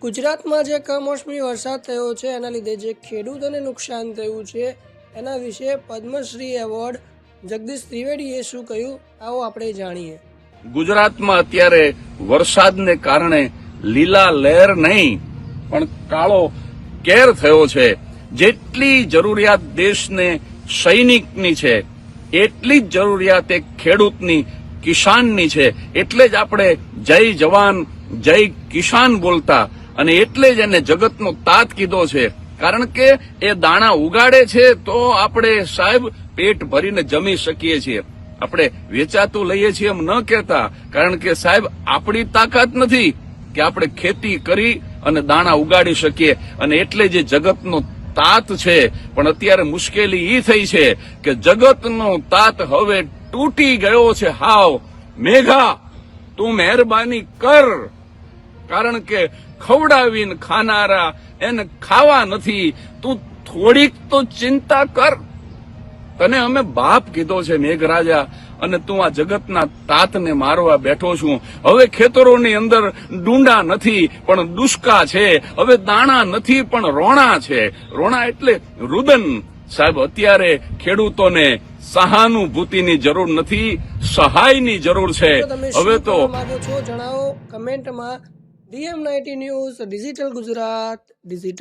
ગુજરાતમાં જે કમોસમી વરસાદ થયો છે એના લીધે જે ખેડૂતોને નુકસાન થયું છે એના વિશે પદ્મશ્રી એવોર્ડ જગદીશ ત્રિવેદીએ શું કહ્યું, આવો આપણે જાણીએ. ગુજરાતમાં અત્યારે વરસાદને કારણે લીલા લહેર નહીં પણ કાળો કેર થયો છે. જેટલી જરૂરિયાત દેશને સૈનિકની છે એટલી જ જરૂરિયાત એક ખેડૂતની, કિસાનની છે. એટલે જ આપણે જય જવાન જય કિસાન બોલતા અને એટલે જ એને જગતનો તાત કીધો છે. કારણ કે એ દાણા ઉગાડે છે તો આપણે સાહેબ પેટ ભરીને જમી શકીએ છીએ. આપણે વેચાતું લઈએ છીએ એમ ન કહેતા, કારણ કે સાહેબ આપણી તાકાત નથી કે આપણે ખેતી કરી અને દાણા ઉગાડી શકીએ. અને એટલે જે જગતનો તાત છે, પણ અત્યારે મુશ્કેલી ઈ થઈ છે કે જગતનો તાત હવે તૂટી ગયો છે હાવ. મેઘા તું મહેરબાની કર, કારણ કે ખવડાવીને ખાનારા એને ખાવા નથી. તું થોડીક તો ચિંતા કર. તને અમે બાપ કીધો છે મેઘરાજા, અને તું આ જગતના તાતને મારવા બેઠો છું. હવે ખેતરોની અંદર ડુંડા નથી પણ દુષ્કા છે. હવે દાણા નથી પણ રોણા છે. રોણા એટલે રુદન. સાહેબ અત્યારે ખેડૂતોને સહાનુભૂતિની જરૂર નથી, સહાયની જરૂર છે. હવે તો જણાવો કમેન્ટમાં. DM90 news, digital Gujarat, digital